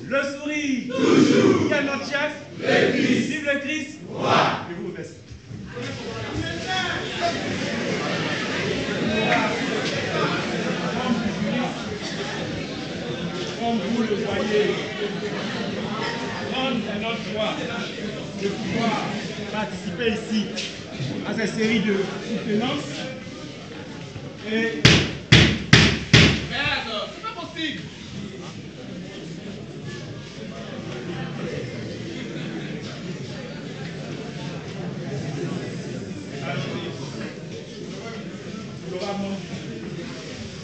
Le sourire. Toujours. Quel est notre chef? Le Christ. Vive le Christ. Roi. Je vous remercie. Comme vous le voyez, grande est notre joie de pouvoir participer ici à cette série de soutenances. Et merde, c'est pas possible.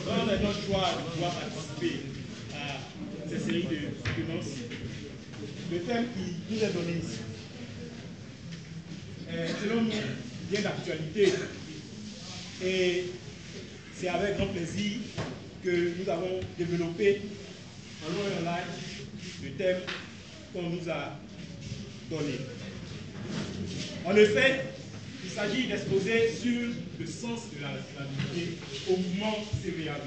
Grande est notre joie de pouvoir participer à cette série de soutenances. Le thème qui nous est donné ici est, selon nous, bien d'actualité. Et c'est avec grand plaisir que nous avons développé en long et en large le thème qu'on nous a donné. En effet, il s'agit d'exposer sur le sens de la responsabilité au mouvement CVAV.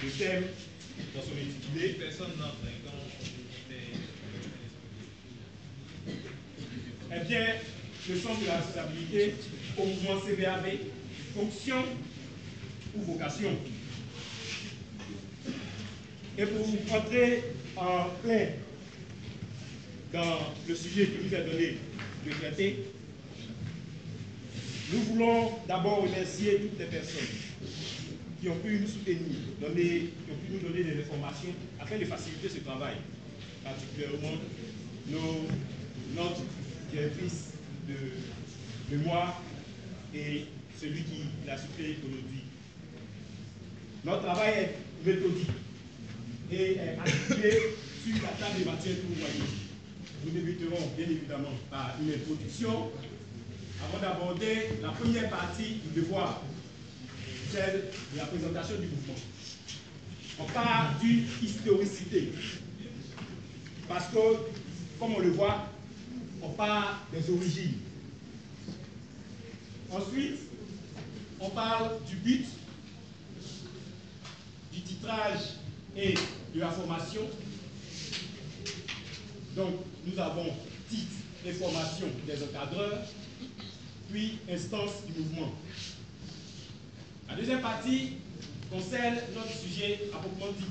Le thème, dans son intitulé, eh bien, le sens de la responsabilité au mouvement CVAV, fonction ou vocation. Et pour entrer en plein dans le sujet qui nous est donné de traiter, nous voulons d'abord remercier toutes les personnes qui ont pu nous soutenir, qui ont pu nous donner des informations afin de faciliter ce travail, particulièrement notre directrice de mémoire et celui qui l'a suppléé aujourd'hui. Notre travail est méthodique et est appuyé sur la table des matières que vous voyez. Nous débuterons bien évidemment par une introduction avant d'aborder la première partie du devoir, celle de la présentation du mouvement. On part d'une historicité, parce que, comme on le voit, on part des origines. Ensuite, on parle du but, du titrage et de la formation. Donc, nous avons titre et formation des encadreurs, puis instance du mouvement. La deuxième partie concerne notre sujet à proprement dit.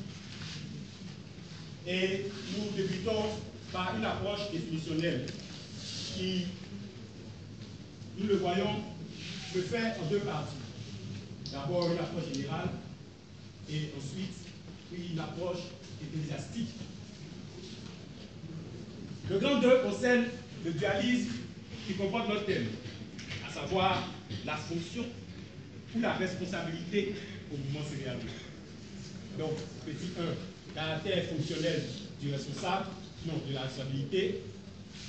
Et nous débutons par une approche définitionnelle qui, nous le voyons, se fait en deux parties. D'abord une approche générale et ensuite une approche ecclésiastique. Le grand 2 concerne le dualisme qui comporte notre thème, à savoir la fonction ou la responsabilité au mouvement CVAV. Donc, petit 1, caractère fonctionnel du responsable, non, de la responsabilité.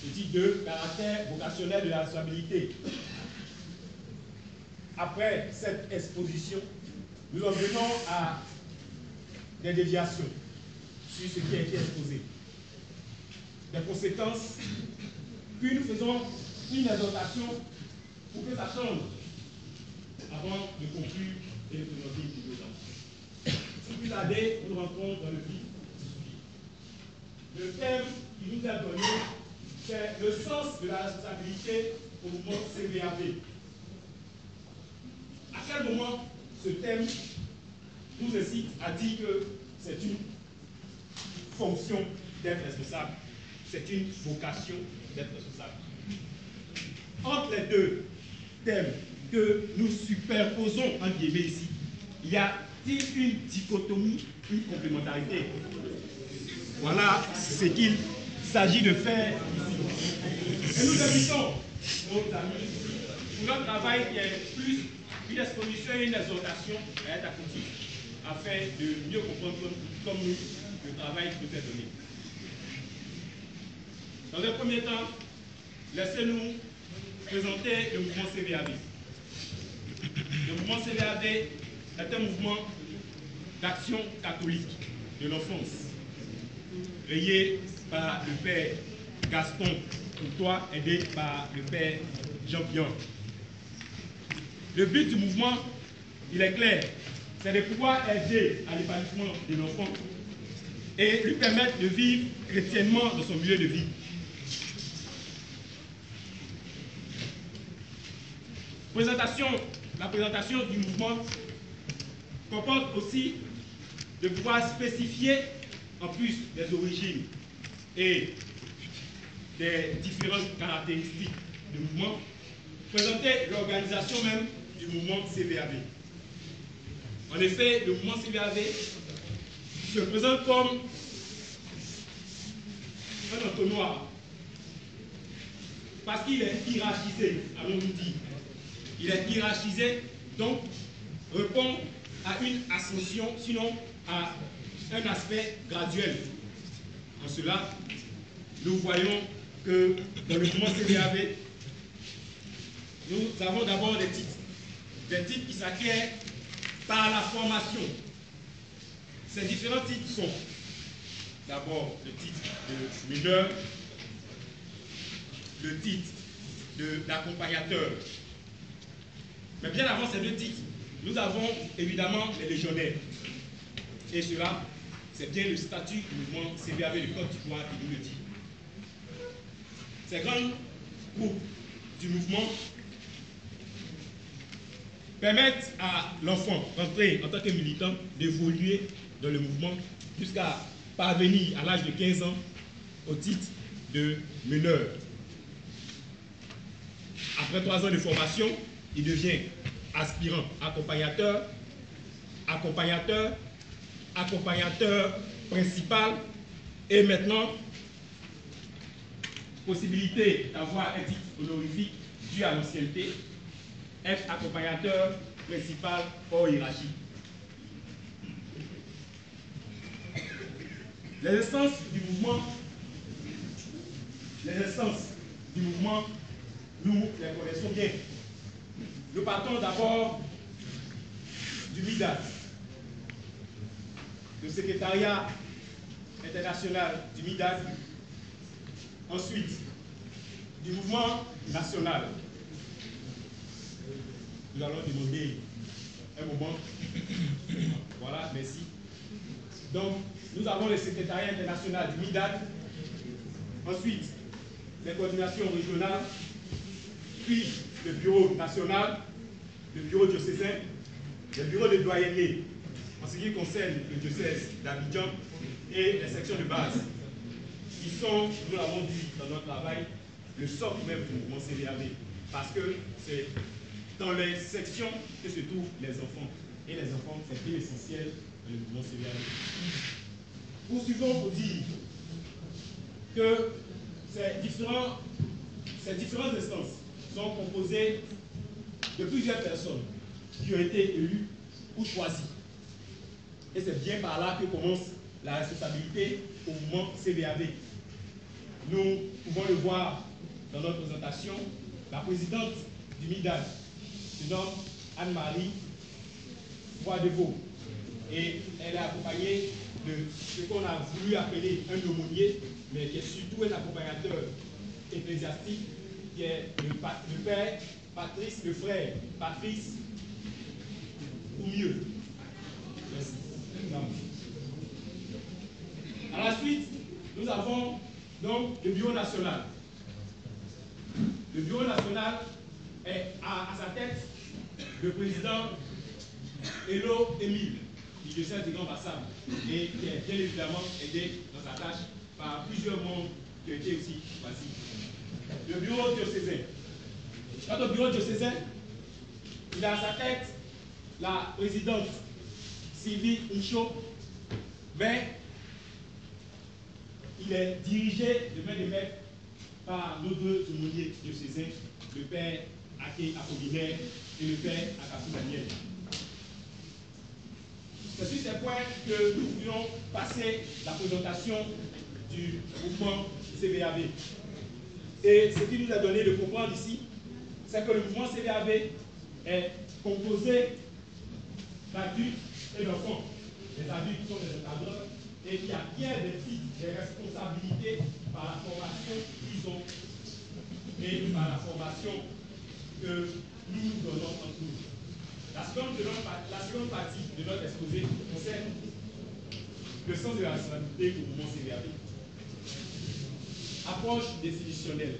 Petit 2, caractère vocationnel de la responsabilité. Après cette exposition, nous en venons à des déviations sur ce qui a été exposé, des conséquences, puis nous faisons une exhortation pour que ça change avant de conclure et de présenter une vidéo. Sans plus tarder, nous rentrons dans le vif du sujet. Le thème qui nous a donné, c'est le sens de la responsabilité au mouvement CVAV. À quel moment ce thème nous incite à dire que c'est une fonction d'être responsable, c'est une vocation d'être responsable? Entre les deux thèmes que nous superposons en guillemets ici, y a-t-il une dichotomie, une complémentarité? Voilà ce qu'il s'agit de faire ici. Et nous invitons nos amis pour notre travail qui est plus une exposition et une exhortation à être accomplie, afin de mieux comprendre comme nous le travail qui nous est donné. Dans un premier temps, laissez-nous présenter le mouvement CVAV. Le mouvement CVAV est un mouvement d'action catholique de l'enfance, créé par le père Gaston Courtois, aidé par le père Jean-Pierre. Le but du mouvement, il est clair, c'est de pouvoir aider à l'épanouissement de l'enfant et lui permettre de vivre chrétiennement dans son milieu de vie. La présentation du mouvement comporte aussi de pouvoir spécifier, en plus des origines et des différentes caractéristiques du mouvement, présenter l'organisation même du mouvement CVAV. En effet, le mouvement CVAV se présente comme un entonnoir, parce qu'il est hiérarchisé, allons-nous dire. Il est hiérarchisé, donc répond à une ascension, sinon à un aspect graduel. En cela, nous voyons que dans le mouvement CVAV, nous avons d'abord des titres qui s'acquièrent par la formation. Ces différents titres sont d'abord le titre de meneur, le titre d'accompagnateur. Mais bien avant ces deux titres, nous avons évidemment les légionnaires. Et cela, c'est bien le statut du mouvement CVAV, le Code du pouvoir qui nous le dit. Ces grands groupes du mouvement permettent à l'enfant rentré en tant que militant d'évoluer dans le mouvement jusqu'à parvenir à l'âge de 15 ans au titre de meneur. Après 3 ans de formation, il devient aspirant accompagnateur, accompagnateur principal et maintenant possibilité d'avoir un titre honorifique dû à l'ancienneté, être accompagnateur principal hors hiérarchie. Les instances du mouvement, nous les connaissons bien. Nous partons d'abord du MIDAD, le secrétariat international du MIDAD, ensuite du mouvement national. Nous allons demander un moment. Voilà, merci. Donc, nous avons le secrétariat international du MIDAD, ensuite les coordinations régionales, puis le bureau national, le bureau diocésain, le bureau de doyenné en ce qui concerne le diocèse d'Abidjan et les sections de base, qui sont, nous l'avons dit dans notre travail, le socle même du mouvement CVAV, parce que c'est dans les sections que se trouvent les enfants. Et les enfants, c'est bien essentiel dans le mouvement CVAV. Poursuivons pour dire que ces différentes instances sont composées de plusieurs personnes qui ont été élues ou choisies. Et c'est bien par là que commence la responsabilité au mouvement CVAV. Nous pouvons le voir dans notre présentation. La présidente du MIDAD se nomme Anne-Marie Boisdeveau. Et elle est accompagnée de ce qu'on a voulu appeler un aumônier, mais qui est surtout un accompagnateur ecclésiastique, qui est le père Patrice, le frère Patrice, ou mieux. Merci. À la suite, nous avons donc le bureau national. Le bureau national a à sa tête le président Hello Émile, du diocèse de Grand Bassam, et qui est bien évidemment aidé dans sa tâche par plusieurs membres qui ont été aussi choisis. Le bureau diocésain. Quant au bureau diocésain, il a à sa tête la présidente Sylvie Incho, mais il est dirigé de main de maître par nos deux aumôniers diocésains, le père Ake Apollinaire et le père Akassou Daniel. C'est sur ces points que nous voulons passer la présentation du mouvement CVAV. Et ce qui nous a donné de comprendre ici, c'est que le mouvement CVAV est composé d'adultes et d'enfants. Les adultes sont des encadreurs et qui acquièrent des titres, des responsabilités par la formation qu'ils ont et par la formation que nous nous donnons entre nous. La seconde partie de notre exposé concerne le sens de la responsabilité au mouvement CVAV. Approche définitionnelle.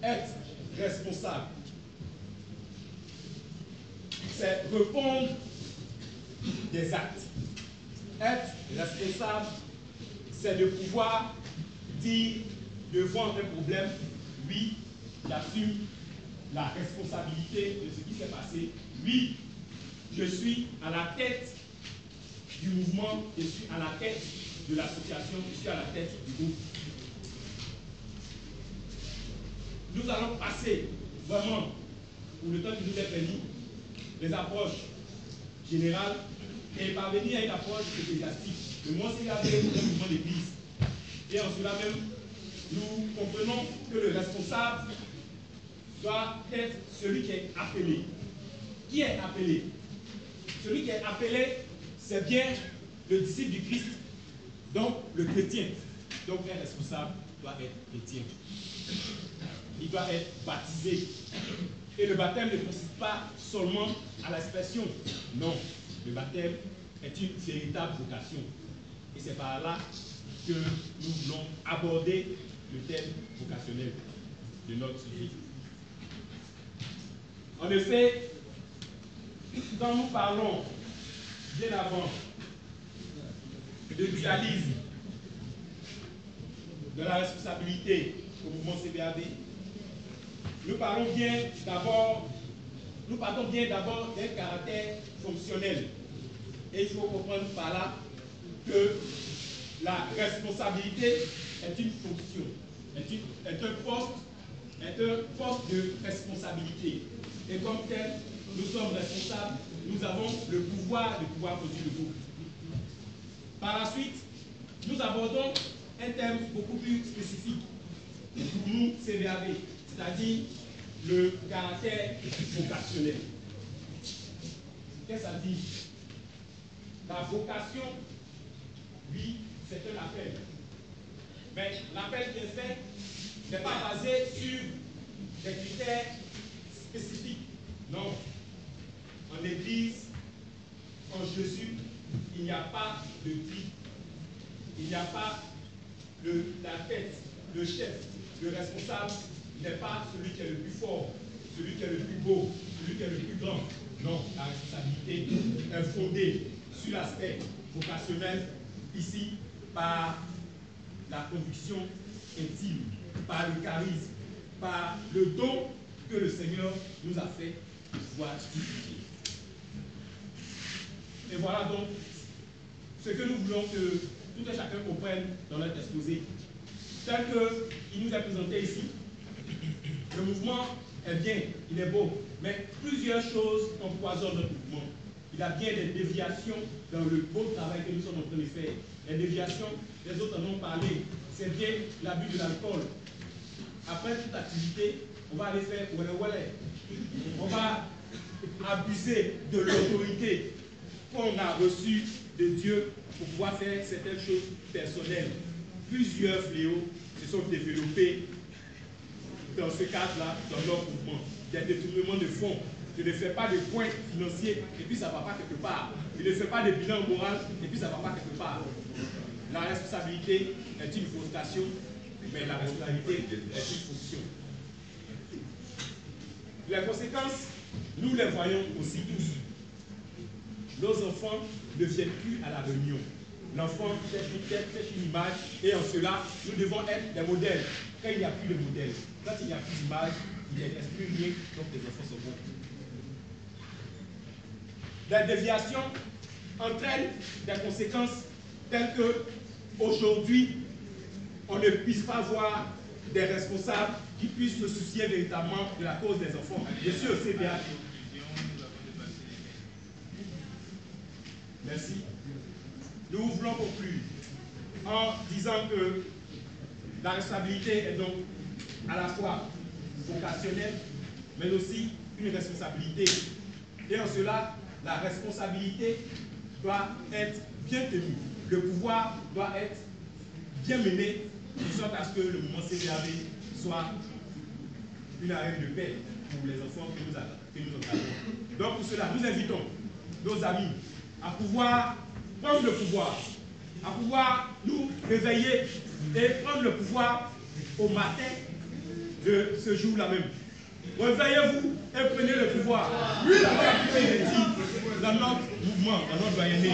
Être responsable, c'est répondre des actes. Être responsable, c'est de pouvoir dire devant un problème, oui, j'assume la responsabilité de ce qui s'est passé. Oui, je suis à la tête du mouvement, je suis à la tête de l'association, je suis à la tête du groupe. Nous allons passer vraiment, pour le temps qui nous est permis, les approches générales et parvenir à une approche ecclésiastique. Le mouvement CVAV est un mouvement d'église. Et en cela même, nous comprenons que le responsable doit être celui qui est appelé. Qui est appelé? Celui qui est appelé, c'est bien le disciple du Christ, donc le chrétien. Donc un responsable doit être chrétien. Il doit être baptisé. Et le baptême ne consiste pas seulement à l'expression. Non, le baptême est une véritable vocation. Et c'est par là que nous voulons aborder le thème vocationnel de notre vie. En effet, quand nous parlons bien avant de dualisme, de la responsabilité au mouvement CVAV, nous partons bien d'abord d'un caractère fonctionnel. Et il faut comprendre par là que la responsabilité est une fonction, est un poste de responsabilité. Et comme tel, nous sommes responsables, nous avons le pouvoir de pouvoir conduire le groupe. Par la suite, nous abordons un thème beaucoup plus spécifique pour nous, CVAV, c'est-à-dire le caractère vocationnel. Qu'est-ce que ça dit? La vocation, oui, c'est un appel. Mais l'appel qui est fait n'est pas basé sur des critères spécifiques. Non. En Église, en Jésus, il n'y a pas de titre. Il n'y a pas la tête, le chef, le responsable n'est pas celui qui est le plus fort, celui qui est le plus beau, celui qui est le plus grand. Non, la responsabilité est fondée sur l'aspect vocationnel, ici, par la conviction intime, par le charisme, par le don que le Seigneur nous a fait de pouvoir justifier. Et voilà donc ce que nous voulons que tout et chacun comprenne dans notre exposé. Tel qu'il nous est présenté ici, le mouvement est bien, il est beau, mais plusieurs choses empoisonnent notre mouvement. Il y a bien des déviations dans le beau travail que nous sommes en train de faire. Les déviations, les autres en ont parlé, c'est bien l'abus de l'alcool. Après toute activité, on va aller faire wale. On va abuser de l'autorité qu'on a reçue de Dieu pour pouvoir faire certaines choses personnelles. Plusieurs fléaux se sont développés dans ce cadre-là, dans notre mouvement. Il y a des détournements de fonds. Je ne fais pas de points financiers et puis ça ne va pas quelque part. Je ne fais pas de bilan moral et puis ça ne va pas quelque part. La responsabilité est une vocation, mais la responsabilité est une fonction. Les conséquences, nous les voyons aussi tous. Nos enfants ne viennent plus à la réunion. L'enfant cherche une tête, cherche une image, et en cela, nous devons être des modèles. Quand il n'y a plus de modèle, quand il n'y a plus d'image, il n'y a plus rien, donc les enfants sont bons. La déviation entraîne des conséquences telles que, aujourd'hui, on ne puisse pas voir des responsables qui puissent se soucier véritablement de la cause des enfants. Je suis au CVAV. Merci. Nous voulons conclure en disant que la responsabilité est donc à la fois vocationnelle, mais aussi une responsabilité. Et en cela, la responsabilité doit être bien tenue. Le pouvoir doit être bien mené, de sorte à ce que le mouvement CVAV soit une arène de paix pour les enfants que nous encadrons. Donc pour cela, nous invitons nos amis à pouvoir prendre le pouvoir, à pouvoir nous réveiller et prendre le pouvoir au matin de ce jour-là même. Réveillez-vous et prenez le pouvoir. Oui, dans notre mouvement, dans notre doyenné.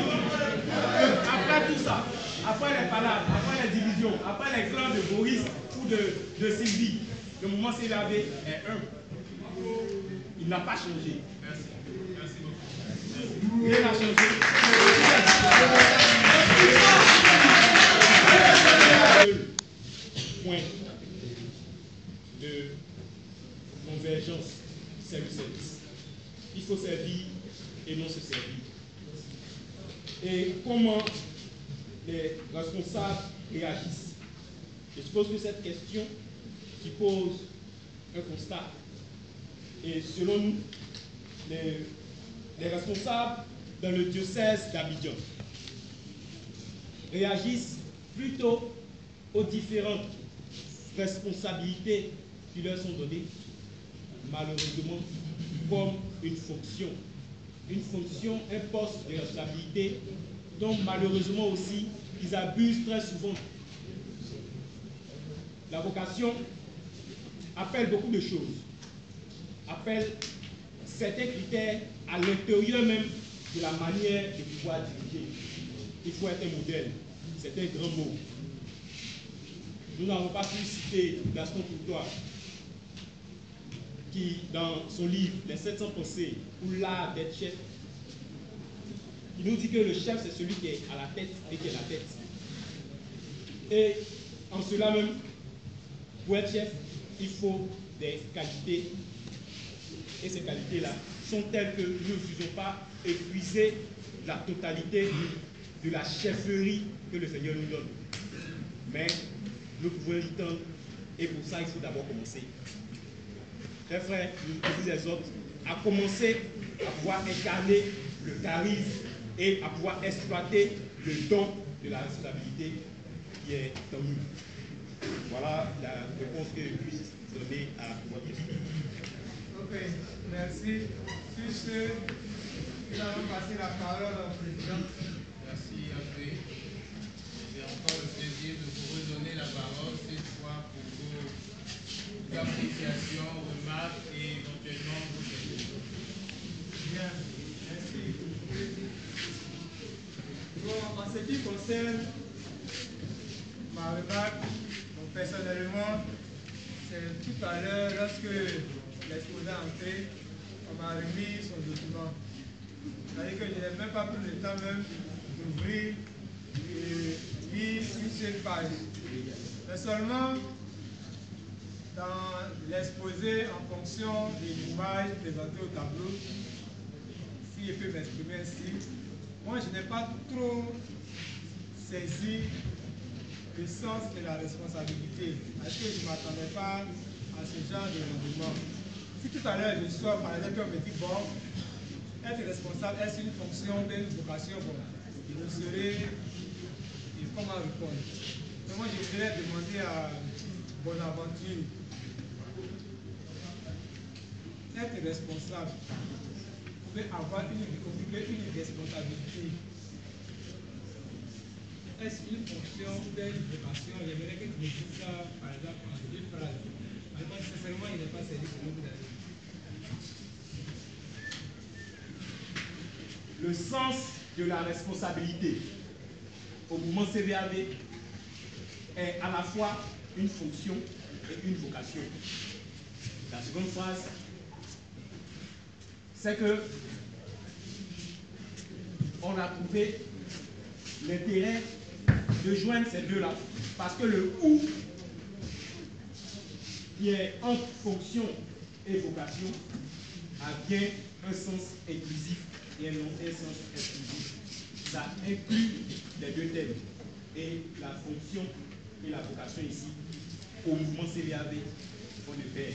Après tout ça, après les palabres, après les divisions, après les clans de Boris ou de Sylvie, le mouvement CVAV est un. Il n'a pas changé. Merci. Merci beaucoup. Rien n'a changé. Point de convergence, c'est le service. Il faut servir et non se servir. Et comment les responsables réagissent? Je suppose que cette question qui pose un constat. Et selon nous, les responsables dans le diocèse d'Abidjan réagissent plutôt aux différentes responsabilités qui leur sont données, malheureusement, comme une fonction, un poste de responsabilité dont malheureusement aussi ils abusent très souvent. La vocation appelle beaucoup de choses, appelle certains critères à l'intérieur même de la manière de pouvoir diriger. Il faut être un modèle, c'est un grand mot. Nous n'avons pas pu citer Gaston Courtois, qui, dans son livre Les 700 pensées ou l'art d'être chef, il nous dit que le chef, c'est celui qui est à la tête et qui est la tête. Et en cela même, pour être chef, il faut des qualités. Et ces qualités-là sont telles que nous ne faisons pas épuiser la totalité de la chefferie que le Seigneur nous donne. Mais nous pouvons y tendre, et pour ça, il faut d'abord commencer. Mes frères, nous vous exhorte à commencer à pouvoir incarner le charisme et à pouvoir exploiter le don de la responsabilité qui est en nous. Voilà la réponse que je puisse donner à votre question. Ok, merci. Sur ce, nous allons passer la parole au président. Merci, André. J'ai encore le plaisir de vous redonner la parole, cette fois pour vos appréciations, remarques et éventuellement vos questions. Bien, merci. Bon, en ce qui concerne ma remarque, donc personnellement, c'est tout à l'heure, lorsque l'exposant est entré, on m'a remis son document. C'est-à-dire que je n'ai même pas pris le temps même d'ouvrir et lire une seule page. Mais seulement dans l'exposé en fonction de l'image présentée au tableau, si je peux m'exprimer ainsi, moi je n'ai pas trop saisi le sens de la responsabilité, parce que je ne m'attendais pas à ce genre de rendement. Si tout à l'heure je sors, par exemple, on me dit, bon, être responsable, est-ce une fonction d'une vocation? Bon, je ne saurais comment répondre. Mais moi, je voudrais demander à Bonaventure, être responsable, vous pouvez avoir une responsabilité. Est-ce une fonction d'une vocation? J'aimerais que tu me dises ça, par exemple, en 2 phrases. Mais sincèrement, il n'est pas sérieux ce que vous avez dit. Le sens de la responsabilité au mouvement CVAV est à la fois une fonction et une vocation. La seconde phrase, c'est que on a trouvé l'intérêt de joindre ces deux-là, parce que le ou qui est entre fonction et vocation a bien un sens inclusif et non un sens exclusif. Ça inclut les deux thèmes. Et la fonction et la vocation ici, au mouvement CVAV, sont de pair.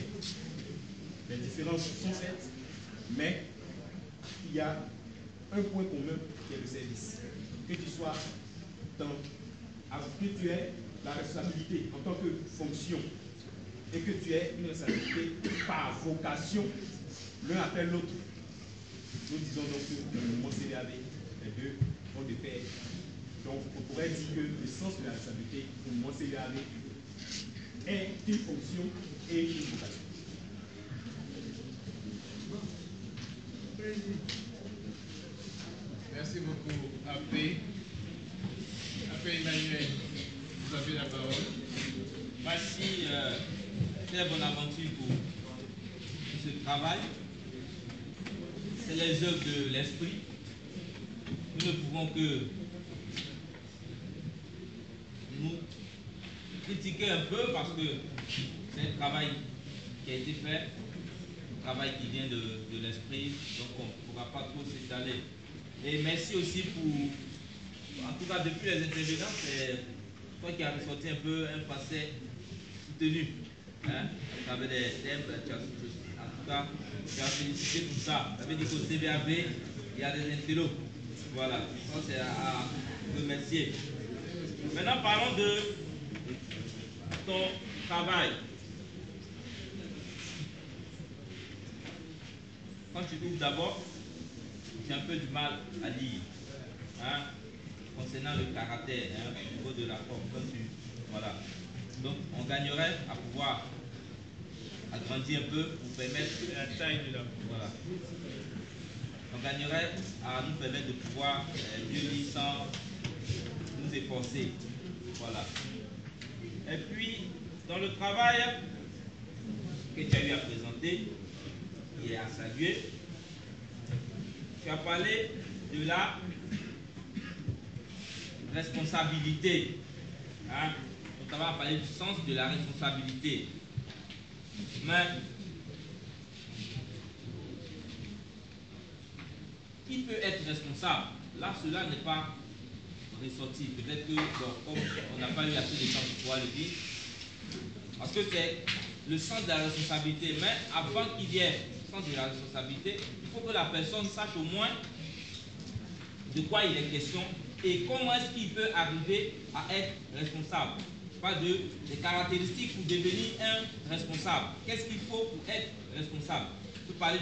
Les différences sont faites, mais il y a un point commun qui est le service. Que tu sois que tu aies la responsabilité en tant que fonction et que tu aies une responsabilité par vocation, l'un appelle l'autre. Nous disons donc que le mouvement CVAV, les deux on le fait. Donc, on pourrait dire que le sens de la responsabilité pour mon CVAV est une fonction et une vocation. Merci beaucoup, AP. AP Emmanuel, vous avez la parole. Voici très bonne aventure pour ce travail. C'est les œuvres de l'esprit. Nous ne pouvons que nous critiquer un peu parce que c'est un travail qui a été fait, un travail qui vient de l'esprit, donc on ne pourra pas trop s'étaler. Et merci aussi pour, en tout cas depuis les intervenants, c'est toi qui as ressorti un peu un français soutenu. Hein, tu avais des thèmes, en tout cas, tu as félicité pour ça. Tu avais dit qu'au CVAV, il y a des intellos. Voilà, ça c'est à remercier. Maintenant, parlons de ton travail. Quand tu ouvres d'abord, j'ai un peu du mal à lire. Hein, concernant le caractère, hein, au niveau de la forme. Voilà. Donc, on gagnerait à pouvoir agrandir un peu pour permettre la taille de la forme. Voilà. On gagnerait à nous permettre de pouvoir mieux lire sans nous efforcer. Voilà. Et puis, dans le travail que tu as eu à présenter et à saluer, tu as parlé de la responsabilité. Hein? Donc, on va parler du sens de la responsabilité. Mais qui peut être responsable? Là, cela n'est pas ressorti. Peut-être que, bon, comme on n'a pas eu assez de temps pour pouvoir le dire, parce que c'est le sens de la responsabilité. Mais avant qu'il y ait le sens de la responsabilité, il faut que la personne sache au moins de quoi il est question et comment est-ce qu'il peut arriver à être responsable. Pas des caractéristiques pour devenir un responsable. Qu'est-ce qu'il faut pour être responsable? Je peux parler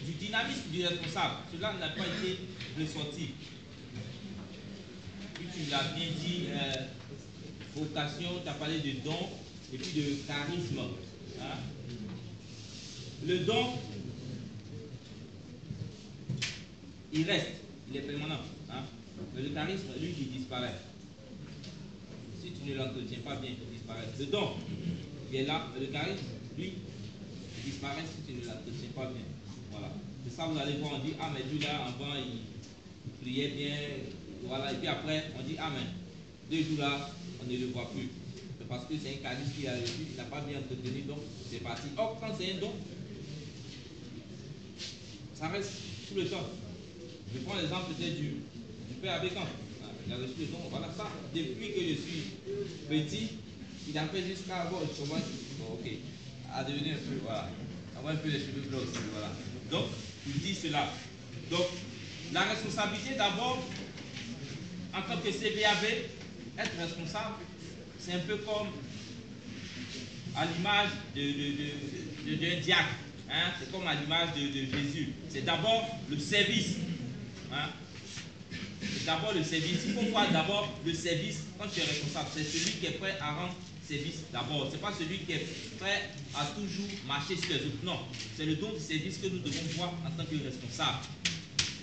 du dynamisme du responsable. Cela n'a pas été ressorti. Puis tu l'as bien dit, vocation, tu as parlé de don et puis de charisme. Hein? Le don, il reste, il est permanent. Hein? Mais le charisme, lui, il disparaît. Si tu ne l'entretiens pas bien, il disparaît. Le don, il est là, le charisme, lui, il disparaît si tu ne l'entretiens pas bien. Voilà. C'est ça, vous allez voir, on dit, ah, mais lui là, avant, il priait bien, voilà, et puis après, on dit, ah, mais 2 jours là, on ne le voit plus. C'est parce que c'est un charisme qu'il a reçu, il n'a pas bien entretenu, donc c'est parti. Or, quand c'est un don, ça reste tout le temps. Je prends l'exemple peut-être du père Abécan. Il a reçu le don, voilà ça. Depuis que je suis petit, il a fait jusqu'à avoir le chômage. Bon, ok. À devenir un peu, voilà. Avoir un peu les cheveux blancs aussi, voilà. Donc, il dit cela. Donc, la responsabilité d'abord, en tant que CVAV, être responsable, c'est un peu comme à l'image d'un diacre. Hein? C'est comme à l'image de Jésus. C'est d'abord le service. Hein? C'est d'abord le service. Il faut voir d'abord le service quand tu es responsable. C'est celui qui est prêt à rendre service d'abord. Ce n'est pas celui qui est prêt à toujours marcher sur les autres. Non. C'est le don du service que nous devons voir en tant que responsable.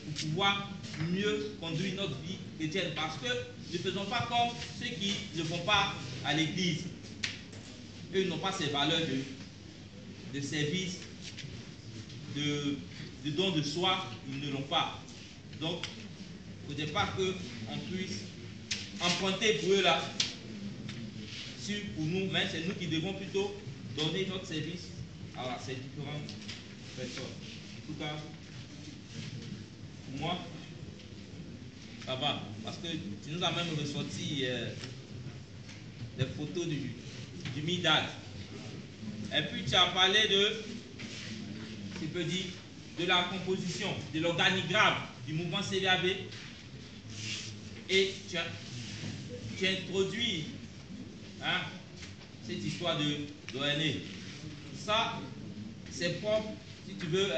Pour pouvoir mieux conduire notre vie chrétienne. Parce que ne faisons pas comme ceux qui ne vont pas à l'église. Eux, ils n'ont pas ces valeurs de service, de don de soi, ils ne l'ont pas. Donc, il ne faudrait pas qu'on puisse emprunter pour eux là, pour nous, mais c'est nous qui devons plutôt donner notre service à ces différentes personnes. En tout cas, pour moi, ça va. Parce que tu nous as même ressorti des photos du Midad. Et puis tu as parlé de la composition, de l'organigramme du mouvement CVAV. Et tu as introduit cette histoire d'ONE. Ça, c'est propre, si tu veux,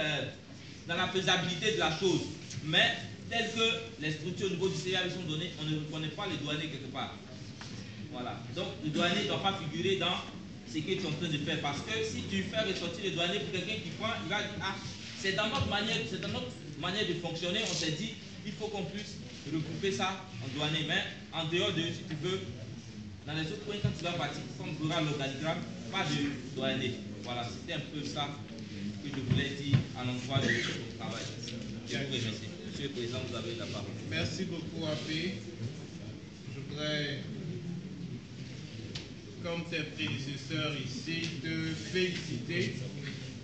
dans la faisabilité de la chose. Mais telles que les structures au niveau du CVAV sont données, on ne reconnaît pas les douaniers quelque part. Voilà. Donc le douanier ne doit pas figurer dans ce que tu es en train de faire. Parce que si tu fais ressortir le douanier pour quelqu'un qui prend, il va dire, ah, c'est dans notre manière de fonctionner, on s'est dit, il faut qu'on puisse regrouper ça en douanier. Mais en dehors de, si tu veux, dans les autres points, quand tu vas partir, comme il y aura l'organigramme, pas de douanier. Voilà, c'était un peu ça que je voulais dire à l'endroit de ton travail. Je vous remercie. Monsieur le Président, vous avez la parole. Merci beaucoup, Abbé. Je voudrais, comme tes prédécesseurs ici, te féliciter,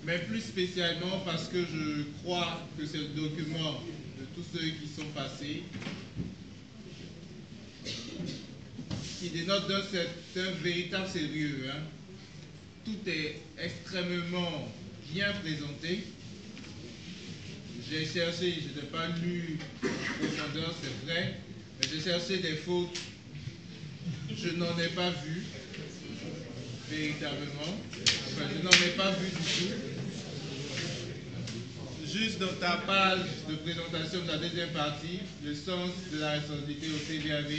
mais plus spécialement parce que je crois que c'est le document de tous ceux qui sont passés qui dénote d'un véritable sérieux. Hein. Tout est extrêmement bien présenté. J'ai cherché, je n'ai pas lu en profondeur, c'est vrai, mais j'ai cherché des fautes. Je n'en ai pas vu, véritablement. Enfin, je n'en ai pas vu du tout. Juste dans ta page de présentation de la deuxième partie, le sens de la responsabilité au CVAV,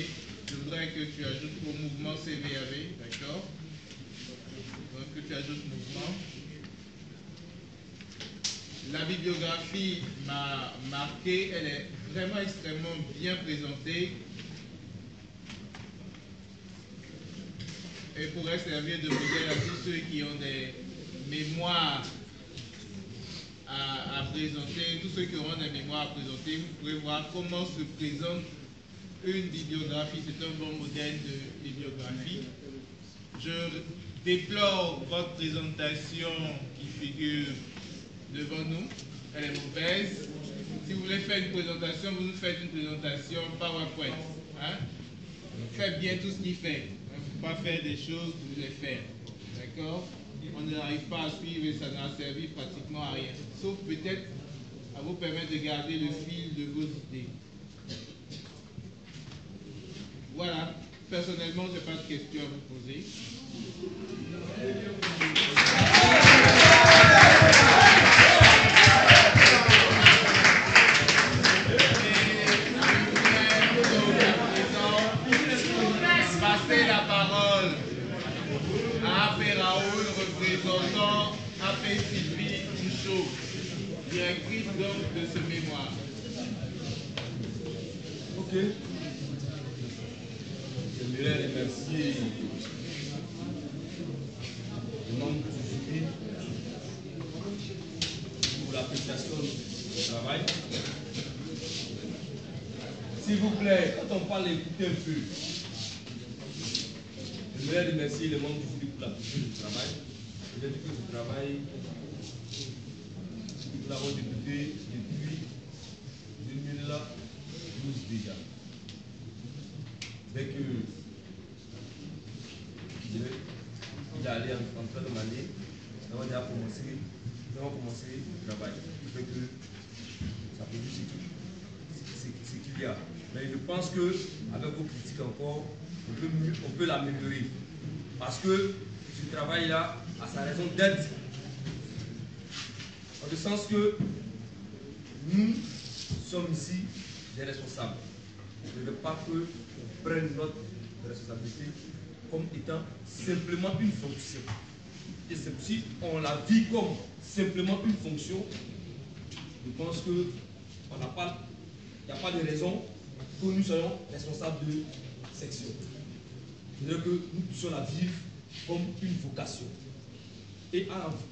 je voudrais que tu ajoutes au mouvement CVAV, d'accord? Donc que tu ajoutes mouvement. La bibliographie m'a marqué, elle est vraiment extrêmement bien présentée et pourrait servir de modèle à tous ceux qui ont des mémoires à présenter, tous ceux qui auront des mémoires à présenter. Vous pourrez voir comment se présente une bibliographie. C'est un bon modèle de bibliographie. Je déplore votre présentation qui figure devant nous. Elle est mauvaise. Si vous voulez faire une présentation, vous nous faites une présentation PowerPoint. Hein? Faites bien tout ce qu'il fait. Il ne faut pas faire des choses que vous voulez faire. D'accord? On n'arrive pas à suivre et ça n'a servi pratiquement à rien. Sauf peut-être à vous permettre de garder le fil de vos idées. Voilà. Personnellement, je n'ai pas de questions à vous poser. Passer la parole à Abbé Raoul, représentant Abbé Sylvie Bouchot, directrice donc de ce mémoire. Ok. J'aimerais remercier le membre du jury pour l'appréciation du travail. S'il vous plaît, quand on parle, écoutez un peu. Je voudrais remercier les membres du jury pour l'appréciation du travail. Je veux dire que ce travail, nous l'avons débuté depuis 2012 déjà. Dès que il est allé en train de m'aller, nous avons déjà commencé le travail. Ce qui fait que ça produit ce qu'il y a. Mais je pense qu'avec vos critiques encore, on peut l'améliorer. Parce que ce travail-là a sa raison d'être. En le sens que nous sommes ici des responsables. Je ne veux pas qu'on prenne notre responsabilité comme étant simplement une fonction. Et si on la vit comme simplement une fonction, je pense qu'il n'y a pas de raison que nous soyons responsables de section. C'est-à-dire que nous puissions la vivre comme une vocation. Et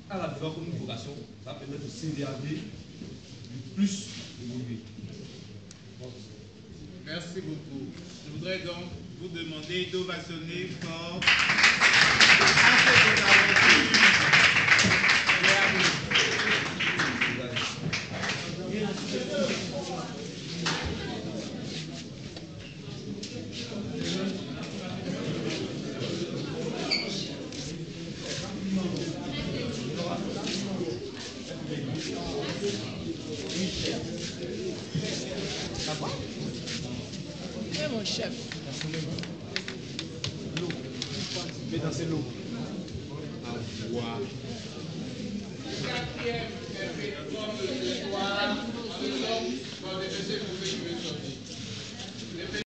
à la vivre comme une vocation, ça permet de CVAV de plus évoluer. Merci beaucoup. Je voudrais donc vous demander d'ovationner fort. Mon chef. Mais dans l'eau. À voir. Quatrième comme ce soir, nous sommes dans des essais pour ceux qui veulent sortir.